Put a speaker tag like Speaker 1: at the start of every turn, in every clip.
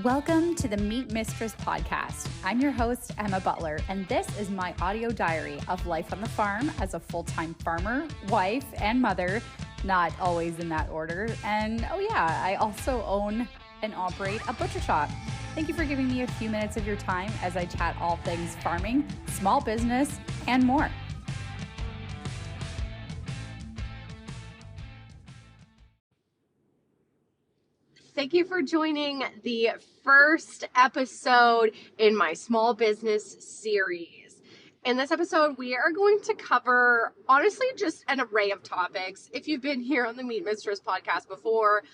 Speaker 1: Welcome to the Meat Mistress podcast. I'm your host, Emma Butler, and this is my audio diary of life on the farm as a full-time farmer, wife, and mother, not always in that order. And oh yeah, I also own and operate a butcher shop. Thank you for giving me a few minutes of your time as I chat all things farming, small business, and more.
Speaker 2: Thank you for joining the first episode in my small business series. In this episode, we are going to cover, honestly, just an array of topics. If you've been here on the Meat Mistress podcast before,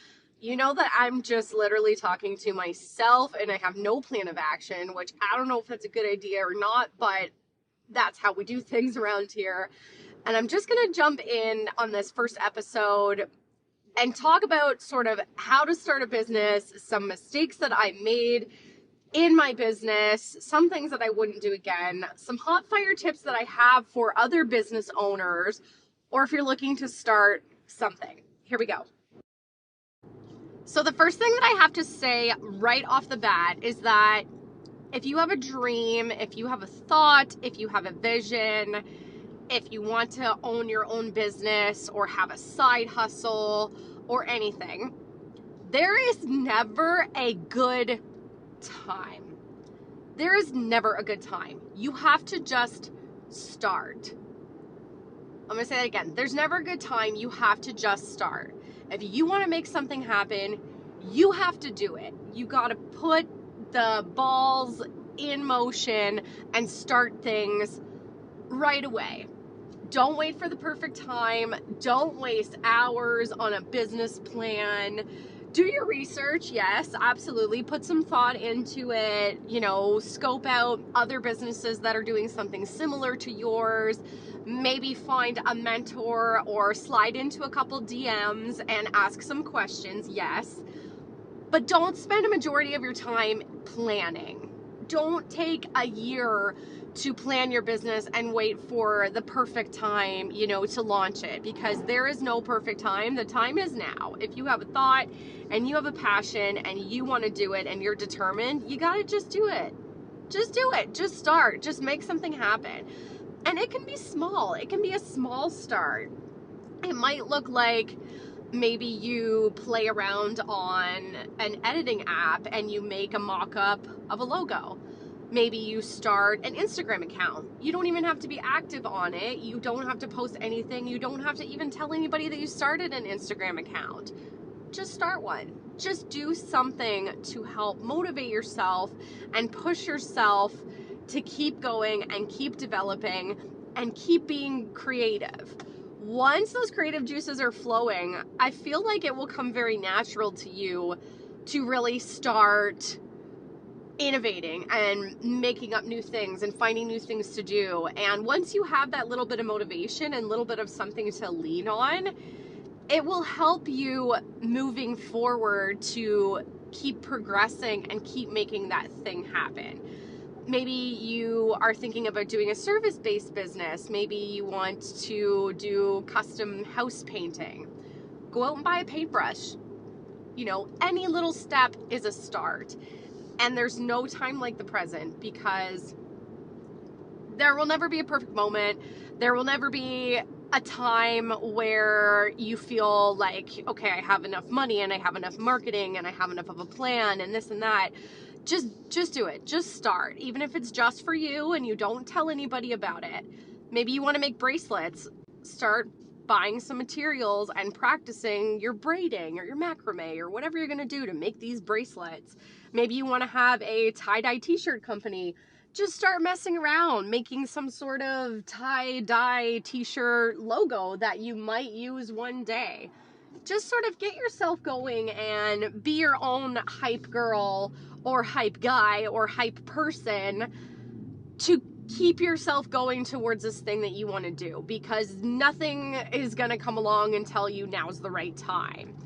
Speaker 2: you know that I'm just literally talking to myself and I have no plan of action, which I don't know if that's a good idea or not, but that's how we do things around here. And I'm just going to jump in on this first episode and talk about sort of how to start a business, some mistakes that I made in my business, some things that I wouldn't do again, some hot fire tips that I have for other business owners, or if you're looking to start something. Here we go. So the first thing that I have to say right off the bat is that if you have a dream, if you have a thought, if you have a vision, if you want to own your own business or have a side hustle or anything, there is never a good time. There is never a good time. You have to just start. I'm going to say that again. There's never a good time. You have to just start. If you want to make something happen, you have to do it. You got to put the balls in motion and start things right away. Don't wait for the perfect time. Don't waste hours on a business plan. Do your research, yes, absolutely. Put some thought into it. Scope out other businesses that are doing something similar to yours. Maybe find a mentor or slide into a couple DMs and ask some questions, yes. But don't spend a majority of your time planning. Don't take a year to plan your business and wait for the perfect time, to launch it, because there is no perfect time. The time is now. If you have a thought and you have a passion and you want to do it and you're determined, you got to just do it. Just do it. Just start. Just make something happen. And it can be small. It can be a small start. It might look like maybe you play around on an editing app and you make a mock-up of a logo. Maybe you start an Instagram account. You don't even have to be active on it. You don't have to post anything. You don't have to even tell anybody that you started an Instagram account. Just start one. Just do something to help motivate yourself and push yourself to keep going and keep developing and keep being creative. Once those creative juices are flowing, I feel like it will come very natural to you to really start innovating and making up new things and finding new things to do. And once you have that little bit of motivation and a little bit of something to lean on, it will help you moving forward to keep progressing and keep making that thing happen. Maybe you are thinking about doing a service-based business. Maybe you want to do custom house painting. Go out and buy a paintbrush. Any little step is a start. And there's no time like the present, because there will never be a perfect moment. There will never be a time where you feel like, okay, I have enough money and I have enough marketing and I have enough of a plan and this and that. Just do it. Just start. Even if it's just for you and you don't tell anybody about it. Maybe you want to make bracelets. Start buying some materials and practicing your braiding or your macrame or whatever you're going to do to make these bracelets. Maybe you want to have a tie-dye t-shirt company. Just start messing around, making some sort of tie-dye t-shirt logo that you might use one day. Just sort of get yourself going and be your own hype girl or hype guy or hype person to keep yourself going towards this thing that you want to do, because nothing is going to come along and tell you now's the right time.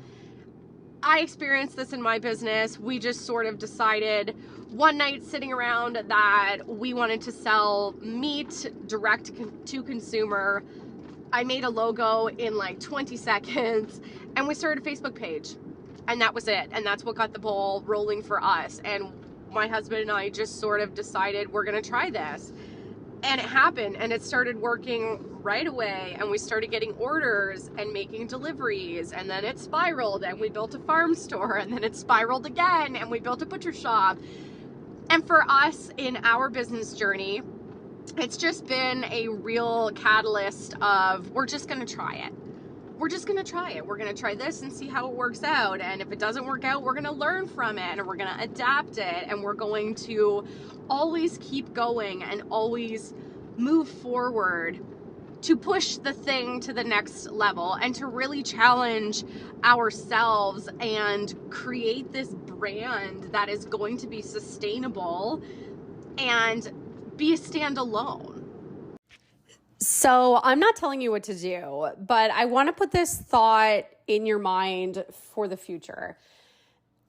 Speaker 2: I experienced this in my business. We just sort of decided one night sitting around that we wanted to sell meat direct to consumer. I made a logo in like 20 seconds and we started a Facebook page. And that was it. And that's what got the ball rolling for us. And my husband and I just sort of decided we're going to try this. And it happened, and it started working right away, and we started getting orders and making deliveries, and then it spiraled, and we built a farm store, and then it spiraled again, and we built a butcher shop. And for us in our business journey, it's just been a real catalyst of, we're just going to try it. We're just going to try it. We're going to try this and see how it works out. And if it doesn't work out, we're going to learn from it, and we're going to adapt it, and we're going to always keep going and always move forward to push the thing to the next level and to really challenge ourselves and create this brand that is going to be sustainable and be a standalone.
Speaker 3: So I'm not telling you what to do, but I want to put this thought in your mind for the future.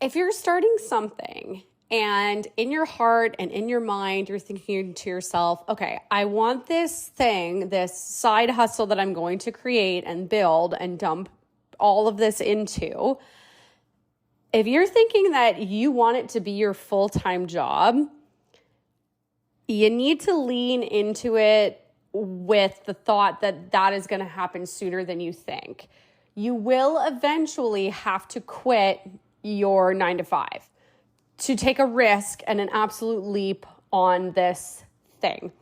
Speaker 3: If you're starting something and in your heart and in your mind, you're thinking to yourself, okay, I want this thing, this side hustle that I'm going to create and build and dump all of this into. If you're thinking that you want it to be your full-time job, you need to lean into it with the thought that that is going to happen sooner than you think. You will eventually have to quit your 9-to-5 to take a risk and an absolute leap on this thing.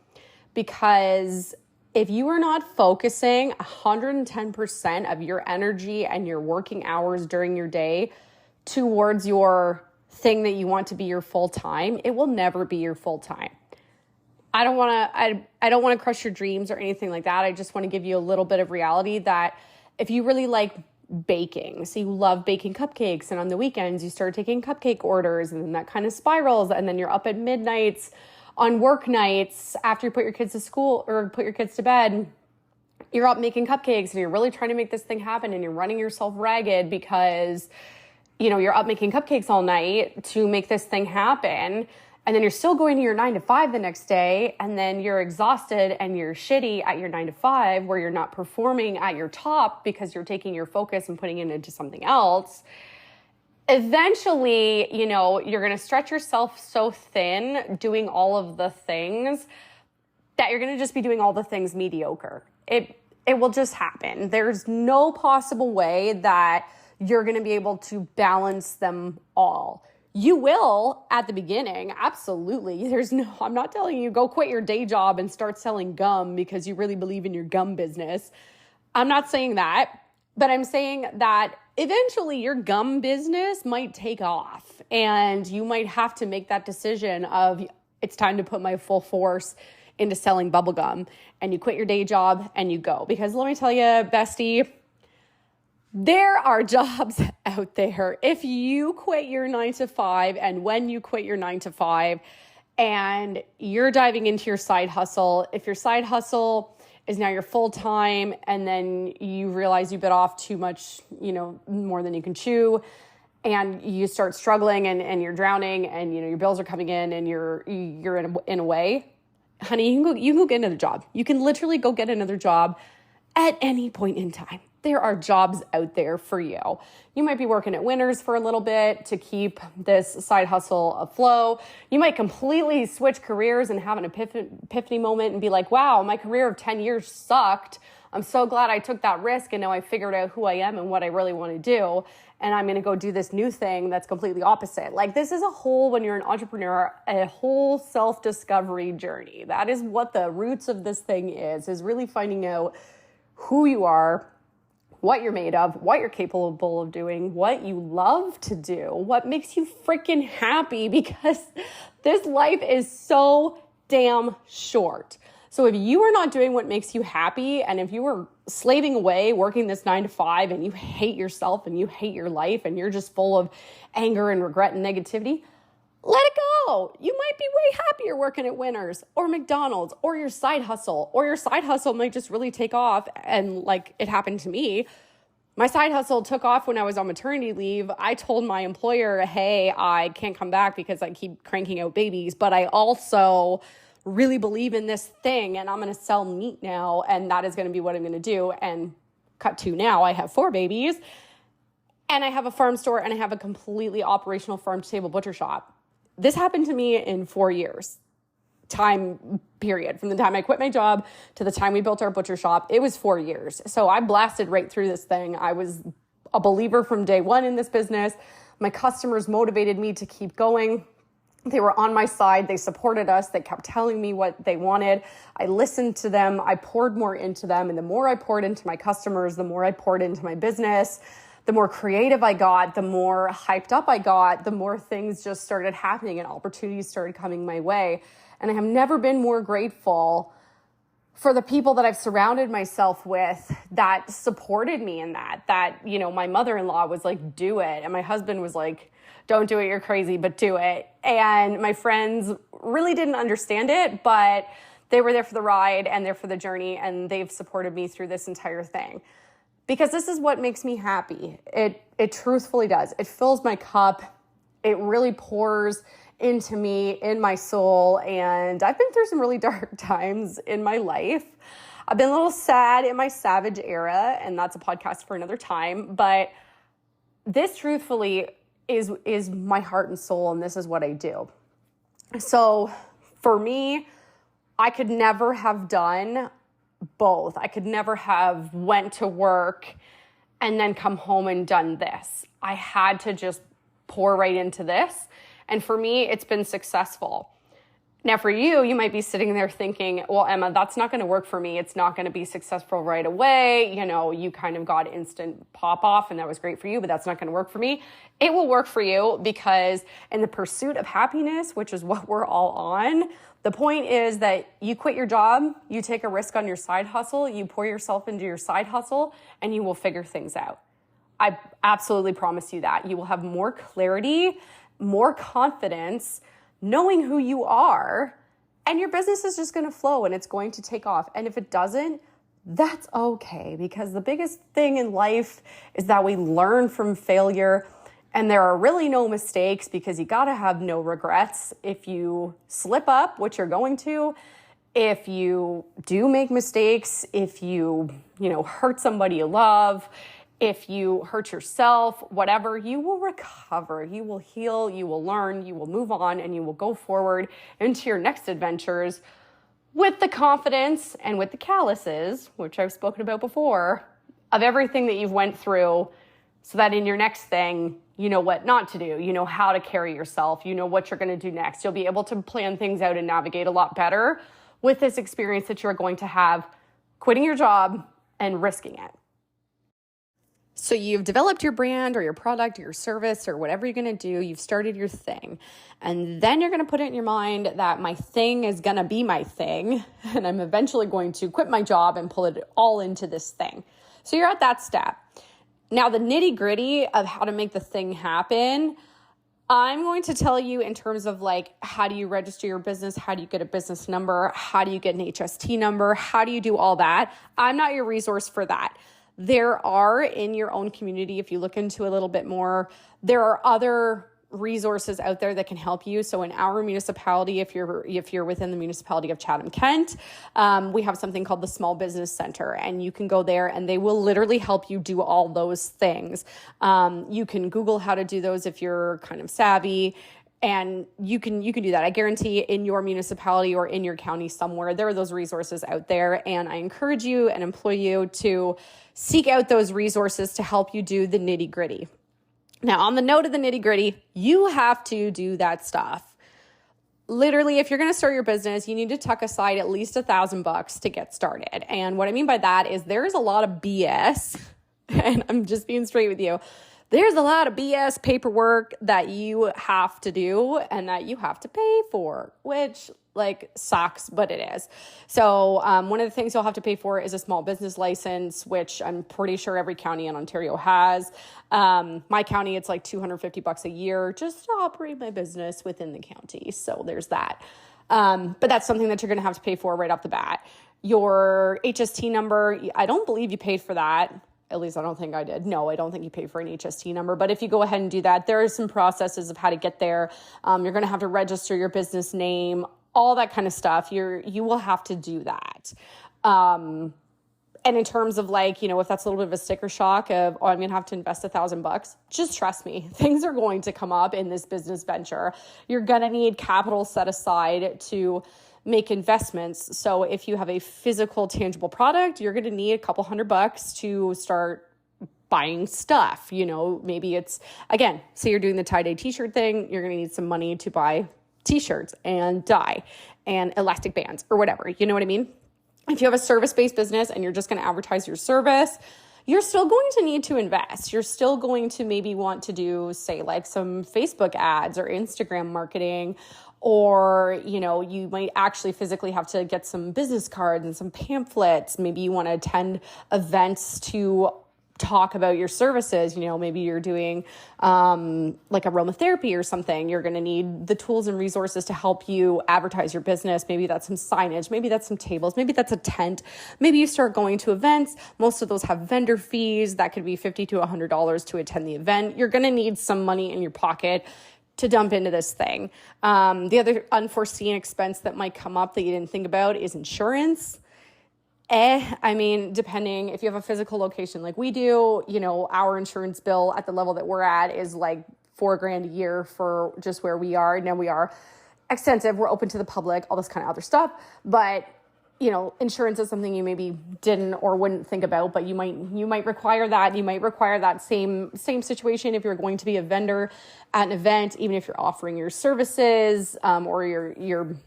Speaker 3: Because if you are not focusing 110% of your energy and your working hours during your day towards your thing that you want to be your full-time, it will never be your full-time. I don't want to crush your dreams or anything like that. I just want to give you a little bit of reality that if you really like baking, so you love baking cupcakes, and on the weekends you start taking cupcake orders, and then that kind of spirals, and then you're up at midnights on work nights after you put your kids to school or put your kids to bed, you're up making cupcakes and you're really trying to make this thing happen, and you're running yourself ragged because, you know, you're up making cupcakes all night to make this thing happen. And then you're still going to your 9-to-5 the next day, and then you're exhausted and you're shitty at your 9-to-5 where you're not performing at your top because you're taking your focus and putting it into something else. Eventually, you know, you're going to stretch yourself so thin doing all of the things that you're going to just be doing all the things mediocre. It will just happen. There's no possible way that you're going to be able to balance them all. You will at the beginning, absolutely. I'm not telling you go quit your day job and start selling gum because you really believe in your gum business. I'm not saying that, but I'm saying that eventually your gum business might take off and you might have to make that decision of it's time to put my full force into selling bubble gum, and you quit your day job and you go. Because let me tell you, bestie, there are jobs out there. If you quit your 9-to-5, and when you quit your 9-to-5 and you're diving into your side hustle, if your side hustle is now your full-time and then you realize you bit off too much, you know, more than you can chew, and you start struggling and you're drowning and, you know, your bills are coming in and you're in a way, honey, you can go get another job. You can literally go get another job at any point in time. There are jobs out there for you. You might be working at Winners for a little bit to keep this side hustle afloat. You might completely switch careers and have an epiphany moment and be like, wow, my career of 10 years sucked. I'm so glad I took that risk, and now I figured out who I am and what I really want to do. And I'm going to go do this new thing that's completely opposite. Like, this is when you're an entrepreneur, a whole self-discovery journey. That is what the roots of this thing is really finding out who you are, what you're made of, what you're capable of doing, what you love to do, what makes you freaking happy, because this life is so damn short. So if you are not doing what makes you happy, and if you are slaving away working this 9-to-5 and you hate yourself and you hate your life and you're just full of anger and regret and negativity, let it go. You might be way happier working at Winners or McDonald's or your side hustle might just really take off. And like it happened to me, my side hustle took off when I was on maternity leave. I told my employer, hey, I can't come back because I keep cranking out babies, but I also really believe in this thing and I'm going to sell meat now. And that is going to be what I'm going to do. And cut to now, I have 4 babies. and I have a farm store, and I have a completely operational farm to table butcher shop. This happened to me in 4 years time period. From the time I quit my job to the time we built our butcher shop, it was 4 years. So I blasted right through this thing. I was a believer from day one in this business. My customers motivated me to keep going. They were on my side. They supported us. They kept telling me what they wanted. I listened to them. I poured more into them. And the more I poured into my customers, the more I poured into my business, the more creative I got, the more hyped up I got, the more things just started happening and opportunities started coming my way. And I have never been more grateful for the people that I've surrounded myself with that supported me in that, you know, my mother-in-law was like, do it. And my husband was like, don't do it, you're crazy, but do it. And my friends really didn't understand it, but they were there for the ride and there for the journey, and they've supported me through this entire thing. Because this is what makes me happy. It truthfully does. It fills my cup. It really pours into me, in my soul. And I've been through some really dark times in my life. I've been a little sad in my savage era, and that's a podcast for another time. But this truthfully is my heart and soul, and this is what I do. So for me, I could never have done both. I could never have went to work and then come home and done this. I had to just pour right into this. And for me, it's been successful. Now for you, you might be sitting there thinking, well, Emma, that's not going to work for me. It's not going to be successful right away. You know, you kind of got instant pop off and that was great for you, but that's not going to work for me. It will work for you because in the pursuit of happiness, which is what we're all on, the point is that you quit your job, you take a risk on your side hustle, you pour yourself into your side hustle, and you will figure things out. I absolutely promise you that. You will have more clarity, more confidence, knowing who you are, and your business is just going to flow and it's going to take off. And if it doesn't, that's okay, because the biggest thing in life is that we learn from failure, and there are really no mistakes because you got to have no regrets. If you slip up, which you're going to, if you do make mistakes, if you hurt somebody you love, if you hurt yourself, whatever, you will recover, you will heal, you will learn, you will move on, and you will go forward into your next adventures with the confidence and with the calluses, which I've spoken about before, of everything that you've went through, so that in your next thing, you know what not to do, you know how to carry yourself, you know what you're going to do next. You'll be able to plan things out and navigate a lot better with this experience that you're going to have quitting your job and risking it. So you've developed your brand or your product or your service or whatever you're going to do. You've started your thing. And then you're going to put it in your mind that my thing is going to be my thing. And I'm eventually going to quit my job and pull it all into this thing. So you're at that step. Now, the nitty gritty of how to make the thing happen, I'm going to tell you in terms of like, how do you register your business? How do you get a business number? How do you get an HST number? How do you do all that? I'm not your resource for that. There are in your own community, if you look into a little bit more, there are other resources out there that can help you. So in our municipality, if you're within the municipality of Chatham-Kent, we have something called the Small Business Center, and you can go there and they will literally help you do all those things. You can Google how to do those if you're kind of savvy. And you can do that. I guarantee in your municipality or in your county somewhere, there are those resources out there. And I encourage you and employ you to seek out those resources to help you do the nitty gritty. Now, on the note of the nitty gritty, you have to do that stuff. Literally, if you're going to start your business, you need to tuck aside at least $1,000 to get started. And what I mean by that is there's a lot of BS, and I'm just being straight with you. There's a lot of BS paperwork that you have to do and that you have to pay for, which like sucks, but it is. So one of the things you'll have to pay for is a small business license, which I'm pretty sure every county in Ontario has. My county, it's like $250 a year just to operate my business within the county. So there's that. But that's something that you're going to have to pay for right off the bat. Your HST number, I don't believe you paid for that. At least I don't think I did. No, I don't think you pay for an HST number. But if you go ahead and do that, there are some processes of how to get there. You're going to have to register your business name, all that kind of stuff. You will have to do that. And in terms of like, if that's a little bit of a sticker shock of, oh, I'm going to have to invest $1,000, just trust me, things are going to come up in this business venture. You're going to need capital set aside to make investments. So if you have a physical, tangible product, you're going to need a couple $100 to start buying stuff. Maybe it's, again, say you're doing the tie-dye t-shirt thing, you're going to need some money to buy t-shirts and dye and elastic bands or whatever. You know what I mean? If you have a service-based business and you're just going to advertise your service, you're still going to need to invest. You're still going to maybe want to do, say, like some Facebook ads or Instagram marketing, or, you might actually physically have to get some business cards and some pamphlets. Maybe you want to attend events to talk about your services. Maybe you're doing like aromatherapy or something. You're going to need the tools and resources to help you advertise your business. Maybe that's some signage. Maybe that's some tables. Maybe that's a tent. Maybe you start going to events. Most of those have vendor fees. That could be $50 to $100 to attend the event. You're going to need some money in your pocket to dump into this thing. The other unforeseen expense that might come up that you didn't think about is insurance. Depending if you have a physical location like we do, our insurance bill at the level that we're at is like $4,000 a year for just where we are. Now we are extensive. We're open to the public, all this kind of other stuff. But, insurance is something you maybe didn't or wouldn't think about, but you might require that. You might require that same situation if you're going to be a vendor at an event, even if you're offering your services, or you're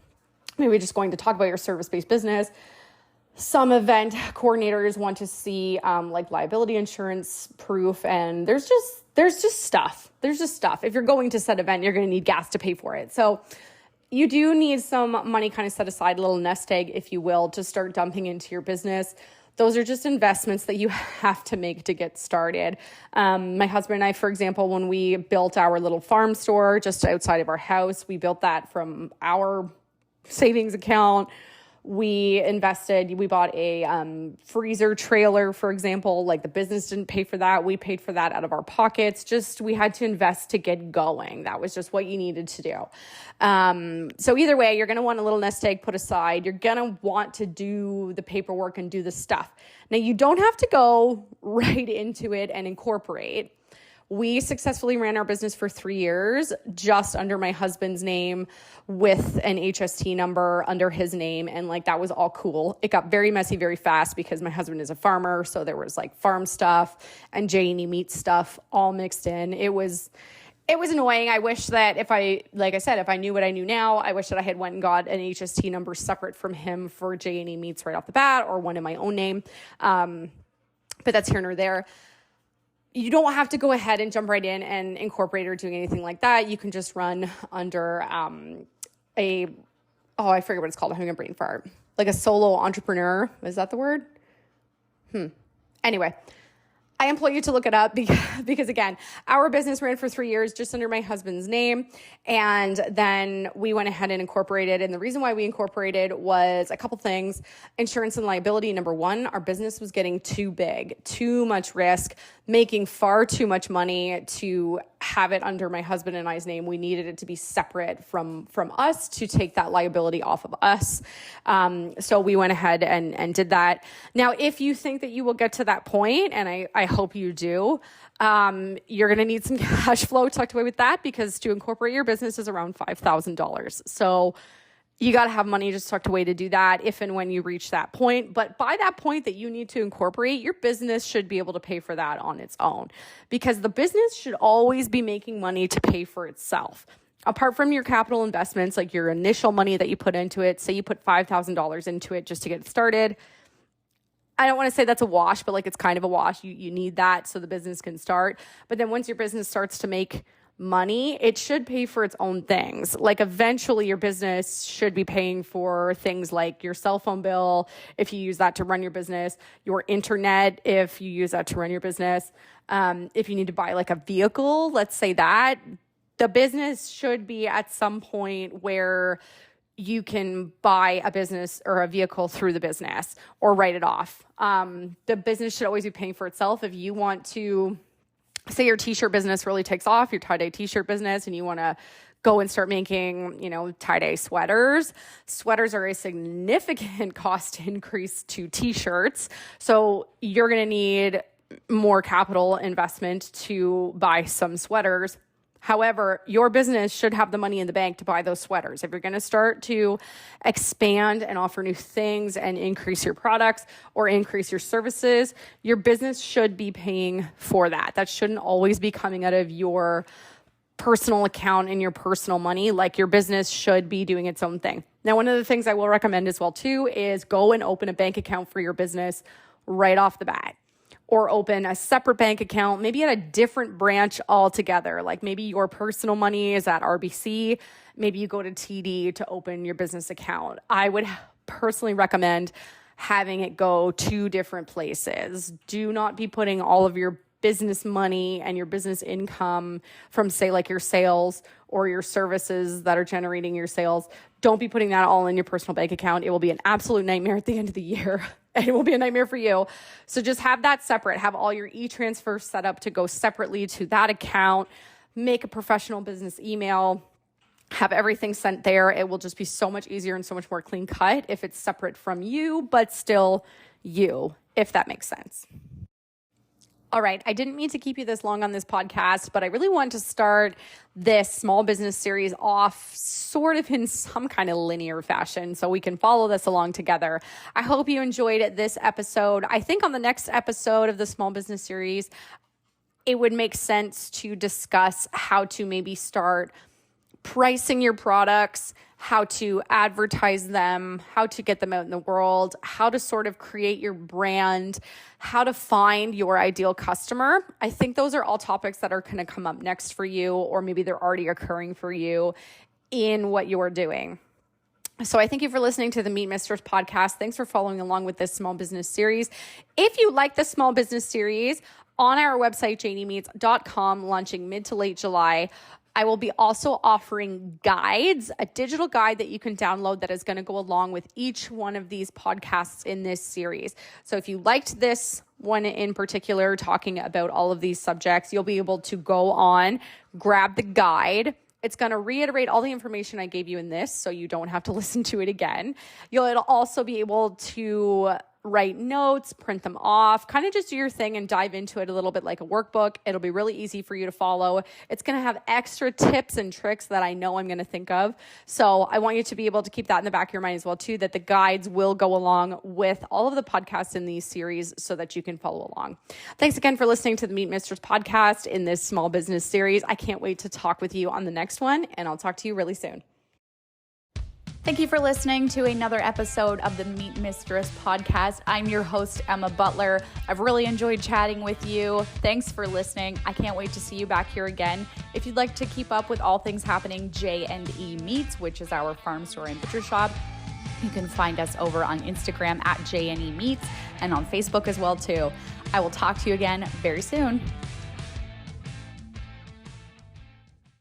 Speaker 3: maybe just going to talk about your service-based business. Some event coordinators want to see like liability insurance proof, and there's just stuff. If you're going to said event, you're going to need gas to pay for it. So you do need some money kind of set aside, a little nest egg, if you will, to start dumping into your business. Those are just investments that you have to make to get started. My husband and I, for example, when we built our little farm store just outside of our house, we built that from our savings account. We bought a freezer trailer, for example. Like, the business didn't pay for that. We paid for that out of our pockets. We had to invest to get going. That was just what you needed to do. So either way, you're going to want a little nest egg put aside. You're going to want to do the paperwork and do the stuff. Now, you don't have to go right into it and incorporate. We successfully ran our business for 3 years, just under my husband's name, with an HST number under his name. And that was all cool. It got very messy very fast because my husband is a farmer. So there was farm stuff and J&E meat stuff all mixed in. It was annoying. I wish that if I knew what I knew now, I wish that I had went and got an HST number separate from him for J&E meats right off the bat, or one in my own name. But that's here nor there. You don't have to go ahead and jump right in and incorporate or doing anything like that. You can just run under I forget what it's called. I'm having a brain fart. Like a solo entrepreneur. Is that the word? Anyway, I implore you to look it up because again, our business ran for 3 years just under my husband's name. And then we went ahead and incorporated. And the reason why we incorporated was a couple things. Insurance and liability. Number one, our business was getting too big, too much risk, making far too much money to have it under my husband and I's name. We needed it to be separate from us to take that liability off of us. So we went ahead and did that. Now, if you think that you will get to that point, and I hope you do, you're going to need some cash flow tucked away with that, because to incorporate your business is around $5,000. So you got to have money just tucked away to do that if and when you reach that point. But by that point that you need to incorporate, your business should be able to pay for that on its own, because the business should always be making money to pay for itself. Apart from your capital investments, like your initial money that you put into it, say you put $5,000 into it just to get it started. I don't want to say that's a wash, but it's kind of a wash. You need that so the business can start. But then once your business starts to make money, it should pay for its own things. Eventually your business should be paying for things like your cell phone bill, if you use that to run your business, your internet, if you use that to run your business. If you need to buy a vehicle, let's say that, the business should be at some point where you can buy a business or a vehicle through the business or write it off. The business should always be paying for itself. If you want to, say your t-shirt business really takes off, your tie-dye t-shirt business, and you want to go and start making, tie-dye sweaters. Sweaters are a significant cost increase to t-shirts. So you're going to need more capital investment to buy some sweaters. However, your business should have the money in the bank to buy those sweaters. If you're going to start to expand and offer new things and increase your products or increase your services, your business should be paying for that. That shouldn't always be coming out of your personal account and your personal money. Like, your business should be doing its own thing. Now, one of the things I will recommend as well too is go and open a bank account for your business right off the bat. Or open a separate bank account, maybe at a different branch altogether. Like, maybe your personal money is at RBC. Maybe you go to TD to open your business account. I would personally recommend having it go to different places. Do not be putting all of your business money and your business income from, say, like your sales or your services that are generating your sales. Don't be putting that all in your personal bank account. It will be an absolute nightmare at the end of the year. And it will be a nightmare for you. So just have that separate. Have all your e-transfer set up to go separately to that account. Make a professional business email. Have everything sent there. It will just be so much easier and so much more clean cut if it's separate from you, but still you, if that makes sense. All right, I didn't mean to keep you this long on this podcast, but I really want to start this small business series off sort of in some kind of linear fashion so we can follow this along together. I hope you enjoyed this episode. I think on the next episode of the small business series, it would make sense to discuss how to maybe start pricing your products, how to advertise them, how to get them out in the world, how to sort of create your brand, how to find your ideal customer. I think those are all topics that are going to come up next for you, or maybe they're already occurring for you in what you're doing. So I thank you for listening to the Meet Mistress podcast. Thanks for following along with this small business series. If you like the small business series, on our website, janiemeets.com, launching mid to late July, I will be also offering guides, a digital guide that you can download that is going to go along with each one of these podcasts in this series. So if you liked this one in particular, talking about all of these subjects, you'll be able to go on, grab the guide. It's going to reiterate all the information I gave you in this, so you don't have to listen to it again. It'll also be able to write notes, print them off, kind of just do your thing and dive into it a little bit like a workbook. It'll be really easy for you to follow. It's going to have extra tips and tricks that I know I'm going to think of. So I want you to be able to keep that in the back of your mind as well too, that the guides will go along with all of the podcasts in these series so that you can follow along. Thanks again for listening to the Meet Mistress podcast in this small business series. I can't wait to talk with you on the next one, and I'll talk to you really soon.
Speaker 1: Thank you for listening to another episode of the Meet Mistress podcast. I'm your host, Emma Butler. I've really enjoyed chatting with you. Thanks for listening. I can't wait to see you back here again. If you'd like to keep up with all things happening J&E Meats, which is our farm store and butcher shop, you can find us over on Instagram at J&E Meats and on Facebook as well too. I will talk to you again very soon.